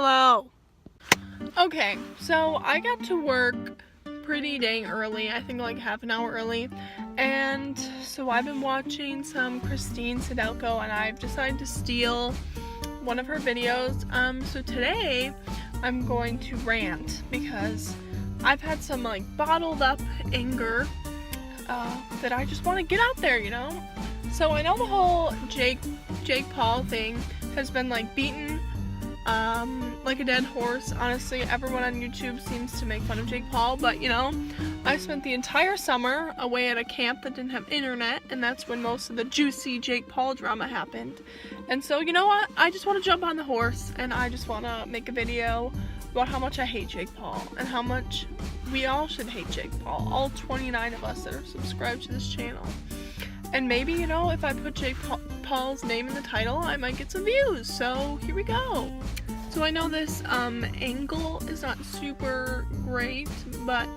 Hello. Okay, so I got to work pretty dang early, I think like half an hour early, and so I've been watching some Christine Sidelko, and I've decided to steal one of her videos. So today I'm going to rant because I've had some like bottled up anger that I just want to get out there, you know? So I know the whole Jake Paul thing has been like beaten like a dead horse. Honestly, everyone on YouTube seems to make fun of Jake Paul, but you know, I spent the entire summer away at a camp that didn't have internet, and that's when most of the juicy Jake Paul drama happened. And so, you know what? I just want to jump on the horse, and I just want to make a video about how much I hate Jake Paul, and how much we all should hate Jake Paul, all 29 of us that are subscribed to this channel. And maybe, you know, if I put Jake Paul's name in the title, I might get some views, so here we go. So I know this angle is not super great, but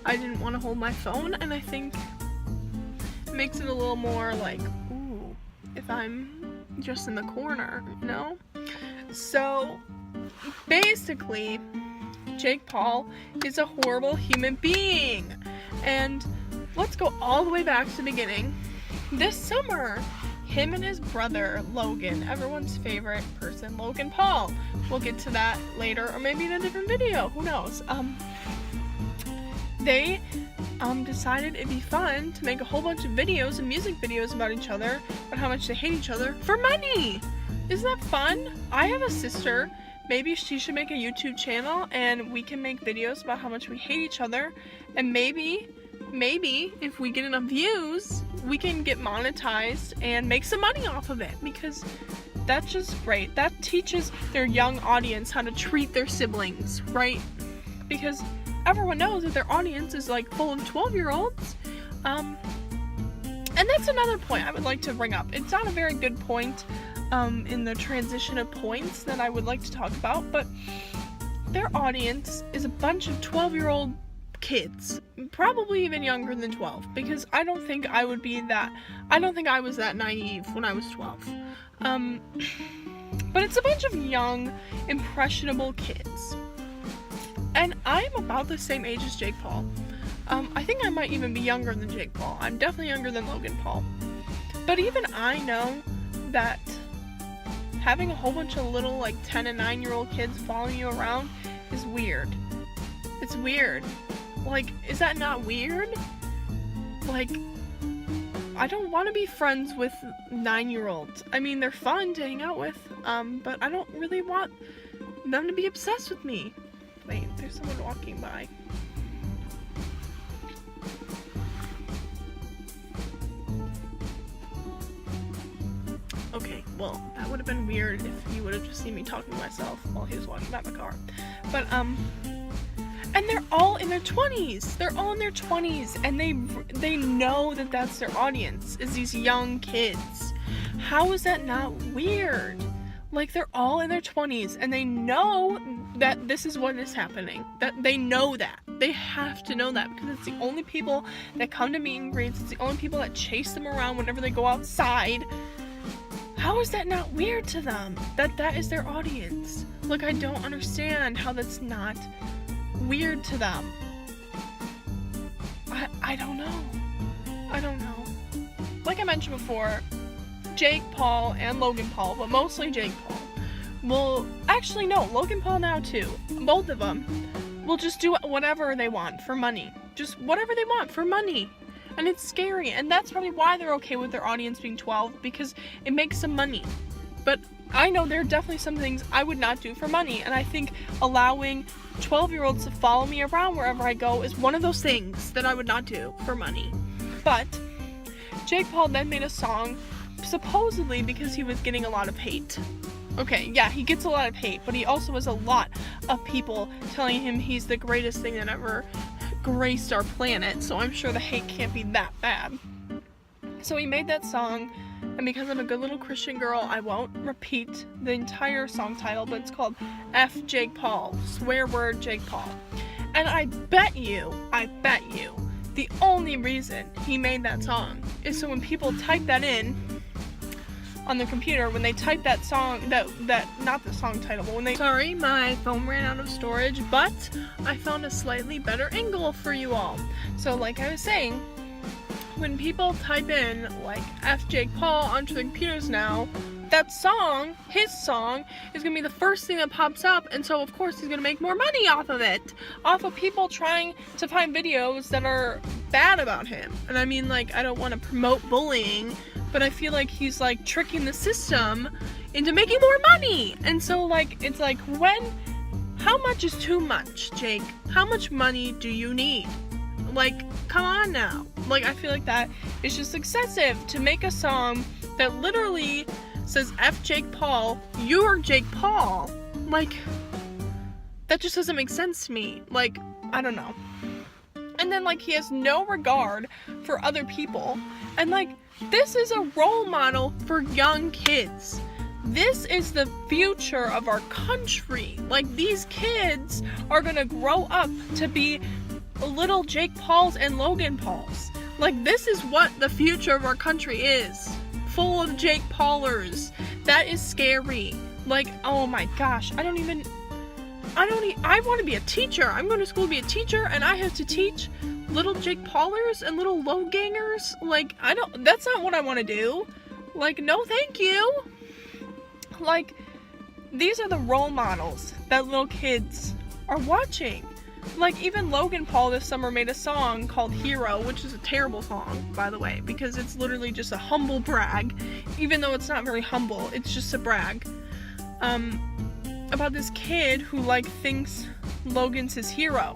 I didn't want to hold my phone, and I think it makes it a little more like, ooh, if I'm just in the corner, you know? So basically, Jake Paul is a horrible human being, and let's go all the way back to the beginning. This summer, him and his brother, Logan, everyone's favorite person, Logan Paul. We'll get to that later, or maybe in a different video, who knows. They decided it'd be fun to make a whole bunch of videos and music videos about each other, about how much they hate each other, for money! Isn't that fun? I have a sister. Maybe she should make a YouTube channel, and we can make videos about how much we hate each other, and maybe if we get enough views, we can get monetized and make some money off of it, because that's just great. That teaches their young audience how to treat their siblings, right? Because everyone knows that their audience is like full of 12-year-olds. And that's another point I would like to bring up. It's not a very good point in the transition of points that I would like to talk about, but their audience is a bunch of 12-year-old kids, probably even younger than 12, because I don't think I was that naive when I was 12. But it's a bunch of young, impressionable kids. And I'm about the same age as Jake Paul. I think I might even be younger than Jake Paul. I'm definitely younger than Logan Paul. But even I know that having a whole bunch of little like 10 and 9-year-old kids following you around is weird. It's weird. Like, is that not weird? Like, I don't want to be friends with 9-year-olds. I mean, they're fun to hang out with, but I don't really want them to be obsessed with me. Wait, there's someone walking by. Okay, well, that would have been weird if you would have just seen me talking to myself while he was walking by my car. But, and they're all in their 20s. They're all in their 20s, and they know that that's their audience, is these young kids. How is that not weird? Like, they're all in their 20s, and they know that this is what is happening. That they know that. They have to know that, because it's the only people that come to meet and greets. It's the only people that chase them around whenever they go outside. How is that not weird to them? That is their audience. Like, I don't understand how that's not weird to them. I don't know. I don't know. Like I mentioned before, Jake Paul and Logan Paul, but mostly Jake Paul, will actually no, Logan Paul now too. Both of them will just do whatever they want for money. Just whatever they want for money. And it's scary, and that's probably why they're okay with their audience being 12, because it makes them money. But I know there are definitely some things I would not do for money, and I think allowing 12-year-olds to follow me around wherever I go is one of those things that I would not do for money. But Jake Paul then made a song, supposedly because he was getting a lot of hate. Okay, yeah, he gets a lot of hate, but he also has a lot of people telling him he's the greatest thing that ever graced our planet, so I'm sure the hate can't be that bad. So he made that song, and because I'm a good little Christian girl, I won't repeat the entire song title, but it's called F Jake Paul, swear word Jake Paul. And I bet you, the only reason he made that song is so when people type that in on their computer, when they type that song, that not the song title, but when they, sorry, my phone ran out of storage, but I found a slightly better angle for you all. So like I was saying, when people type in like F Jake Paul onto their computers now, that song, his song, is gonna be the first thing that pops up, and so of course he's gonna make more money off of it, off of people trying to find videos that are bad about him. And I mean, like, I don't want to promote bullying, but I feel like he's like tricking the system into making more money. And so like, it's like, how much is too much, Jake? How much money do you need? Like, come on now. Like, I feel like that is just excessive to make a song that literally says F Jake Paul, you're Jake Paul. Like, that just doesn't make sense to me. Like, I don't know. And then like, he has no regard for other people. And like, this is a role model for young kids. This is the future of our country. Like, these kids are gonna grow up to be little Jake Pauls and Logan Pauls. Like, this is what the future of our country is. Full of Jake Paulers. That is scary. Like, oh my gosh, I want to be a teacher. I'm going to school to be a teacher, and I have to teach little Jake Paulers and little Logangers. Like, that's not what I want to do. Like, no thank you. Like, these are the role models that little kids are watching. Like, even Logan Paul this summer made a song called Hero, which is a terrible song, by the way, because it's literally just a humble brag, even though it's not very humble, it's just a brag, about this kid who, like, thinks Logan's his hero.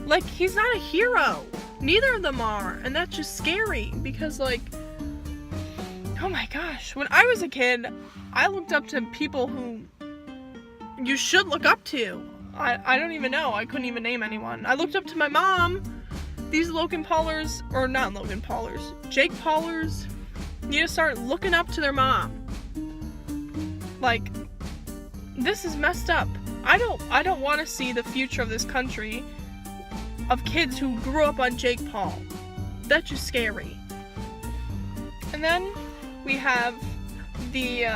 Like, he's not a hero. Neither of them are, and that's just scary, because, like, oh my gosh, when I was a kid, I looked up to people who you should look up to. I don't even know. I couldn't even name anyone. I looked up to my mom. These Logan Paulers, or not Logan Paulers, Jake Paulers need to start looking up to their mom. Like, this is messed up. I don't want to see the future of this country of kids who grew up on Jake Paul. That's just scary. And then we have the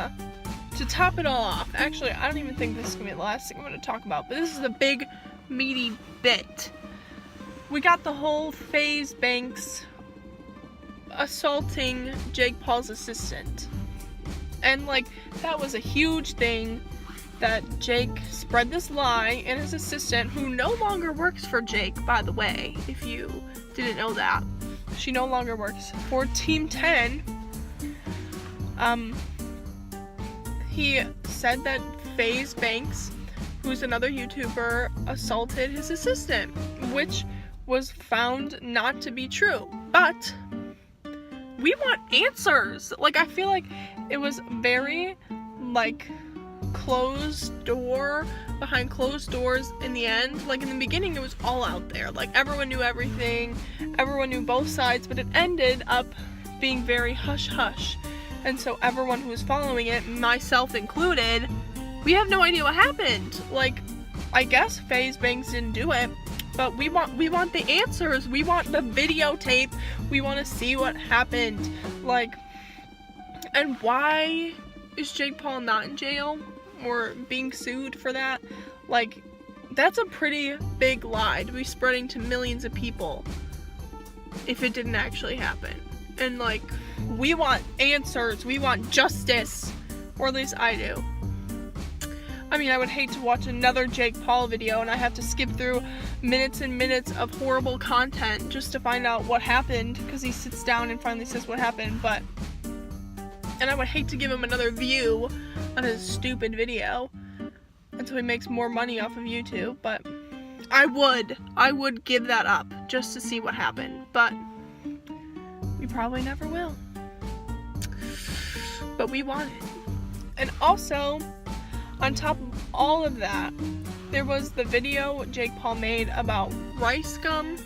to top it all off, actually, I don't even think this is going to be the last thing I'm going to talk about, but this is the big, meaty bit. We got the whole FaZe Banks assaulting Jake Paul's assistant. And, like, that was a huge thing that Jake spread this lie, and his assistant, who no longer works for Jake, by the way, if you didn't know that. She no longer works for Team 10. He said that FaZe Banks, who's another YouTuber, assaulted his assistant, which was found not to be true. But we want answers. Like, I feel like it was very, like, behind closed doors in the end. Like, in the beginning, it was all out there. Like, everyone knew everything. Everyone knew both sides, but it ended up being very hush-hush. And so everyone who was following it, myself included, we have no idea what happened. Like, I guess FaZe Banks didn't do it, but we want the answers. We want the videotape. We want to see what happened. Like, and why is Jake Paul not in jail or being sued for that? Like, that's a pretty big lie to be spreading to millions of people if it didn't actually happen. And, like, we want answers. We want justice. Or at least I do. I mean, I would hate to watch another Jake Paul video and I have to skip through minutes and minutes of horrible content just to find out what happened, because he sits down and finally says what happened, and I would hate to give him another view on his stupid video until he makes more money off of YouTube, but I would give that up just to see what happened, but we probably never will. But we want it. And also, on top of all of that, there was the video Jake Paul made about Rice Gum,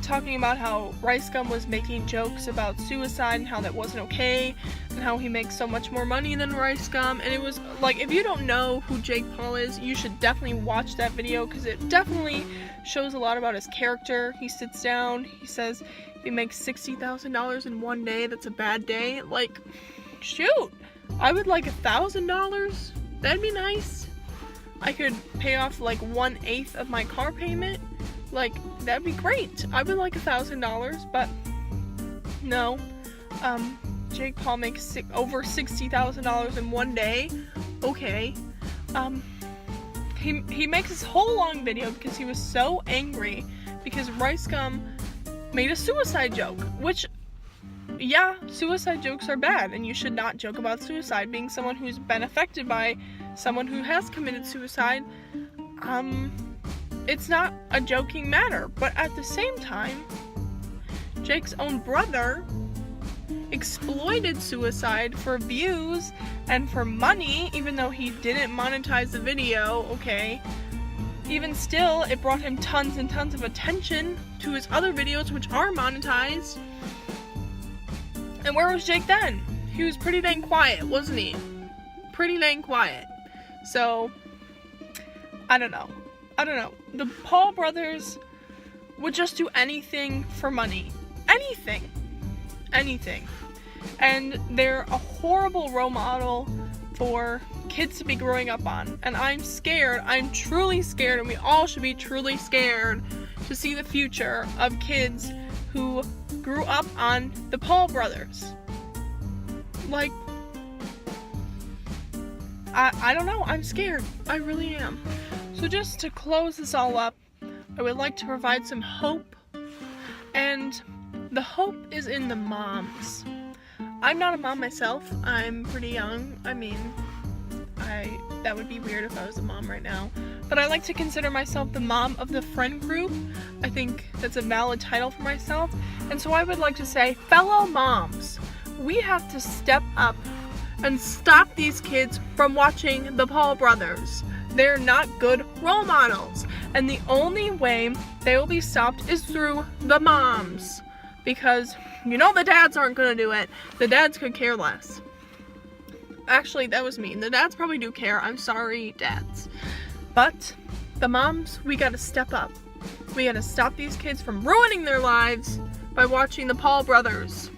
talking about how Rice Gum was making jokes about suicide and how that wasn't okay, and how he makes so much more money than Rice Gum. And it was like, if you don't know who Jake Paul is, you should definitely watch that video, because it definitely shows a lot about his character. He sits down, he says he makes $60,000 in one day, that's a bad day. Like, shoot, I would like $1,000. That'd be nice. I could pay off like 1/8 of my car payment. Like, that'd be great. I would like $1,000, but no. Jake Paul makes over $60,000 in one day. Okay. He makes this whole long video because he was so angry because Rice Gum made a suicide joke, which, yeah, suicide jokes are bad, and you should not joke about suicide. Being someone who's been affected by someone who has committed suicide, it's not a joking matter. But at the same time, Jake's own brother exploited suicide for views and for money, even though he didn't monetize the video, okay? Even still, it brought him tons and tons of attention to his other videos, which are monetized. And where was Jake then? He was pretty dang quiet, wasn't he? Pretty dang quiet. So, I don't know. The Paul brothers would just do anything for money. Anything. And they're a horrible role model for kids to be growing up on. And I'm scared, I'm truly scared, and we all should be truly scared to see the future of kids who grew up on the Paul brothers. Like, I don't know, I'm scared. I really am. So just to close this all up, I would like to provide some hope. And the hope is in the moms. I'm not a mom myself. I'm pretty young. I mean, that would be weird if I was a mom right now. But I like to consider myself the mom of the friend group. I think that's a valid title for myself. And so I would like to say, fellow moms, we have to step up and stop these kids from watching the Paul brothers. They're not good role models. And the only way they will be stopped is through the moms. Because, you know, the dads aren't going to do it. The dads could care less. Actually, that was mean. The dads probably do care. I'm sorry, dads. But the moms, we got to step up. We got to stop these kids from ruining their lives by watching the Paul brothers.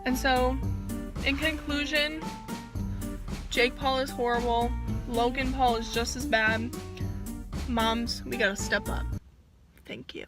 And so, in conclusion, Jake Paul is horrible. Logan Paul is just as bad. Moms, we got to step up. Thank you.